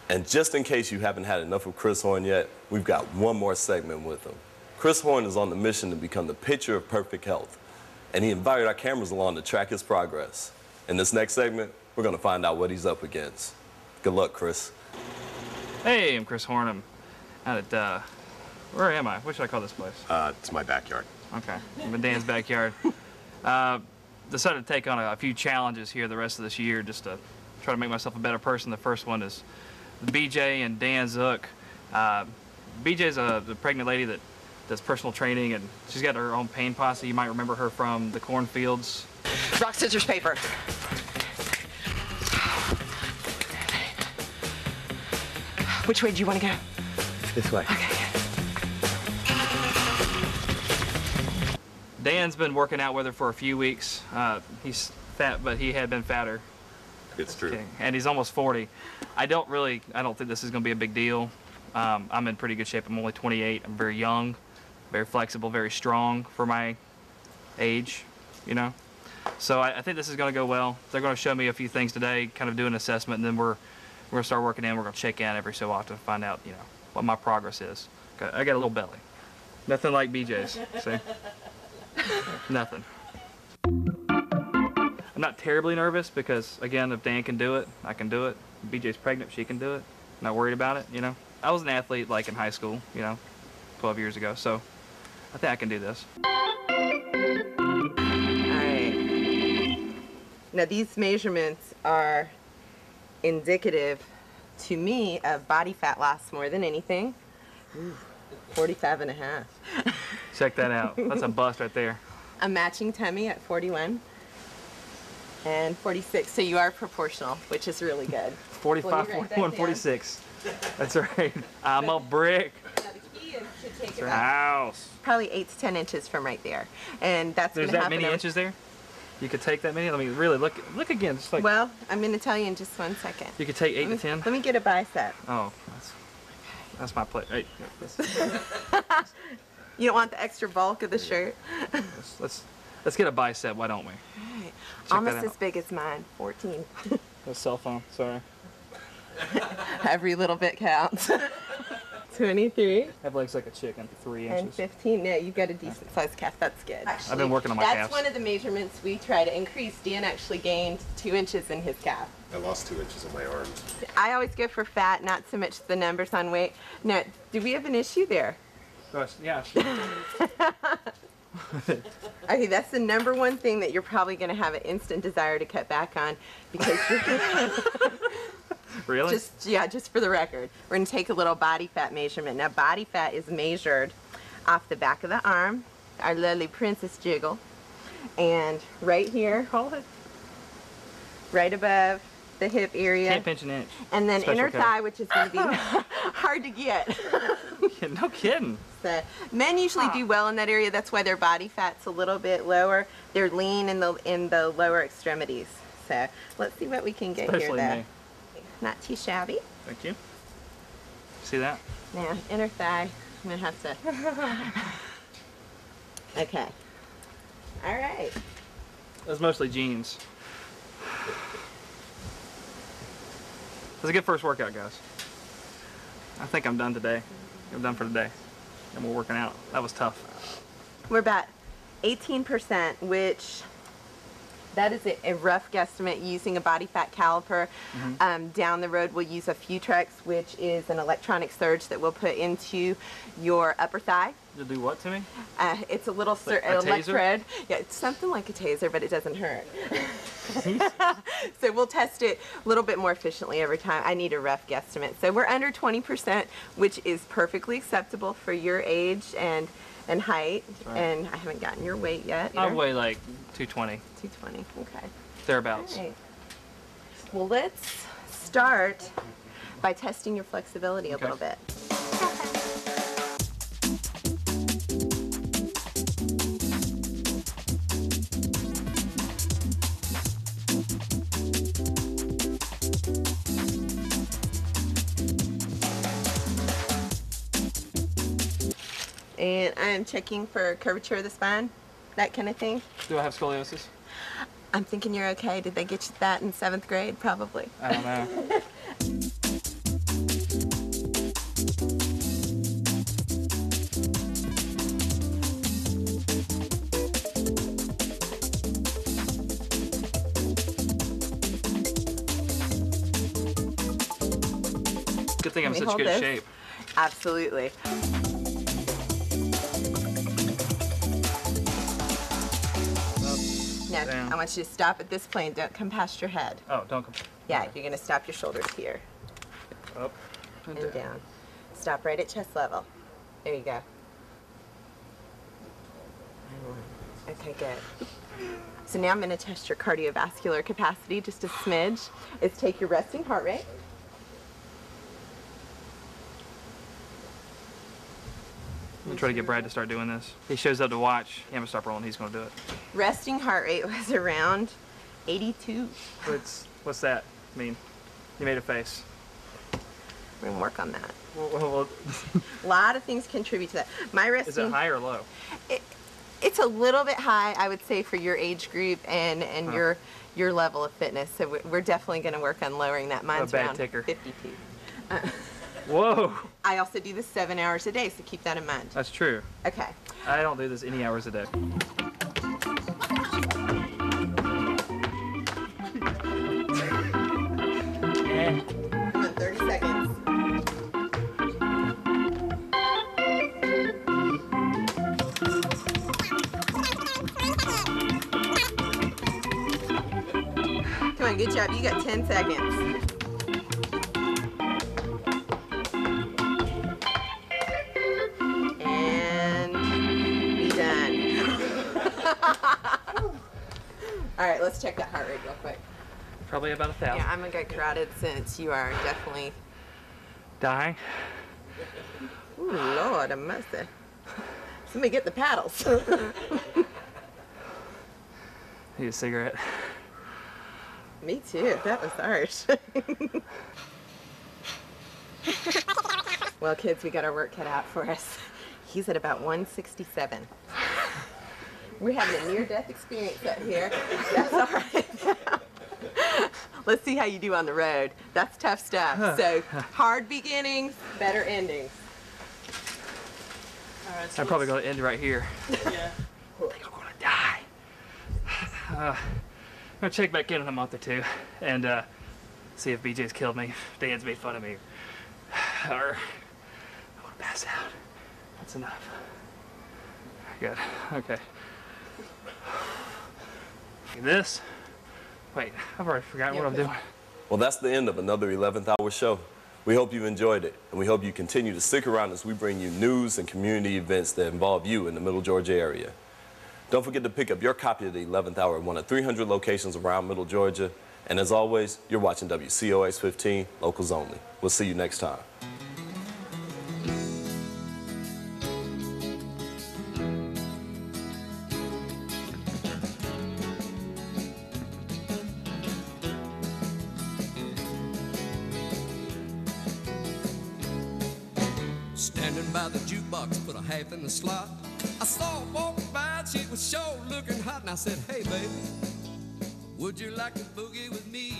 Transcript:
And just in case you haven't had enough of Chris Horn yet, we've got one more segment with him. Chris Horn is on the mission to become the picture of perfect health, and he invited our cameras along to track his progress. In this next segment, we're going to find out what he's up against. Good luck, Chris. Hey, I'm Chris Horn. I'm out at, where am I? What should I call this place? It's my backyard. Okay, I'm in Dan's backyard. Decided to take on a few challenges here the rest of this year just to try to make myself a better person. The first one is BJ and Dan Zook. BJ's the pregnant lady that does personal training, and she's got her own pain posse. You might remember her from the cornfields. Rock, scissors, paper. Which way do you want to go? This way. Okay. Dan's been working out with her for a few weeks. He's fat, but he had been fatter. It's true. Okay. And he's almost 40. I don't think this is going to be a big deal. I'm in pretty good shape. I'm only 28. I'm very young, very flexible, very strong for my age, you know. So I think this is going to go well. They're going to show me a few things today, kind of do an assessment, and then we're going to start working in. We're going to check in every so often to find out, you know, what my progress is. I got a little belly. Nothing like BJ's, see? Nothing. I'm not terribly nervous because, again, if Dan can do it, I can do it. If BJ's pregnant, she can do it. Not worried about it, you know. I was an athlete, like, in high school, you know, 12 years ago, so I think I can do this. Now these measurements are indicative to me of body fat loss more than anything. Ooh, 45.5. Check that out. That's a bust right there. A matching tummy at 41 and 46. So you are proportional, which is really good. 45, 41, 46. That's right. I'm a brick. Now the key is to take It's it our back house. probably 8 to 10 inches from right there. And that's There's gonna that happen many inches there? You could take that many? Let me really look again. Just like, well, I'm going to tell you in just 1 second. you could take 8 to 10? Let me get a bicep. Oh, that's my plate. Hey, You don't want the extra bulk of the shirt? let's get a bicep, why don't we? All right. Check Almost that out. as big as mine, 14. A cell phone, sorry. Every little bit counts. 23. I have legs like a chicken, 3 And inches. 15. Yeah, you've got a decent sized calf. That's good. Actually, I've been working on my that's calves. one of the measurements we try to increase. Dan actually gained 2 inches in his calf. I lost 2 inches in my arms. I always go for fat, not so much the numbers on weight. Now, do we have an issue there? Yeah. Okay, that's the #1 thing that you're probably going to have an instant desire to cut back on because you're Really? just for the record, we're going to take a little body fat measurement. Now, body fat is measured off the back of the arm, our lovely princess jiggle, and right here, hold it, right above the hip area. Can't pinch an inch. And then Special inner cut. thigh, which is going to be hard to get. No kidding. So, men usually do well in that area. That's why their body fat's a little bit lower. They're lean in the lower extremities. So let's see what we can get Especially here. me. Not too shabby. Thank you. See that? Now, inner thigh. I'm gonna have to. Okay. All right. That's mostly jeans. That's a good first workout, guys. I think I'm done today. I'm done for today. And we're working out. That was tough. We're about 18%, which that is a rough guesstimate using a body fat caliper. Down the road, we'll use a Futrex, which is an electronic surge that we'll put into your upper thigh. You'll do what to me? It's a little Like a taser? electrode. Yeah, it's something like a taser, but it doesn't hurt. So we'll test it a little bit more efficiently every time. I need a rough guesstimate. So we're under 20%, which is perfectly acceptable for your age and height. Right. And I haven't gotten your weight yet. I either. weigh like 220, 220. Okay. thereabouts. All right. Well, let's start by testing your flexibility a little bit. And I'm checking for curvature of the spine, that kind of thing. Do I have scoliosis? I'm thinking you're okay. Did they get you that in 7th grade? Probably. I don't know. Good thing I'm in Let me such hold good this. shape. Absolutely. Now, Down. I want you to stop at this plane. Don't come past your head. Oh, don't come. Yeah, you're going to stop your shoulders here Up and and down. down. Stop right at chest level. There you go. Okay, good. So now I'm going to test your cardiovascular capacity just a smidge. Is take your resting heart rate. I'm gonna try to get Brad to start doing this. He shows up to watch. I'm gonna stop rolling. He's gonna do it. Resting heart rate was around 82. What's that mean? You made a face. We're going to work on that. Well, A lot of things contribute to that. My resting... is it high or low? It's a little bit high, I would say, for your age group and your level of fitness. So we're definitely going to work on lowering that. Mine's bad around ticker. 52. Whoa, I also do this 7 hours a day, so keep that in mind. that's true. Okay. I don't do this any hours a day. Come on, 30 seconds. Come on, good job. You got 10 seconds. And be done. All right, let's check that heart rate real quick. Probably about 1,000. Yeah, I'm gonna get carotid since you are definitely. Dying. Ooh, Lord, have mercy. Somebody get the paddles. Need a cigarette. Me too. That was harsh. Well, kids, we got our work cut out for us. He's at about 167. We're having a near-death experience up here. That's all right. Let's see how you do on the road. That's tough stuff. So, hard beginnings, better endings. I'm probably gonna end right here. Yeah. I think I'm gonna die. I'm gonna check back in a month or two and see if BJ's killed me, if Dan's made fun of me, or I'm gonna pass out. That's enough. Good. Okay. This. Wait, I've already forgotten what I'm doing. Well, that's the end of another 11th Hour show. We hope you've enjoyed it, and we hope you continue to stick around as we bring you news and community events that involve you in the Middle Georgia area. Don't forget to pick up your copy of the 11th Hour at one of 300 locations around Middle Georgia. And as always, you're watching WCOX 15, Locals Only. We'll see you next time. Standing by the jukebox, put a half in the slot. I saw her walking by, she was sure looking hot, and I said, hey, baby, would you like to boogie with me?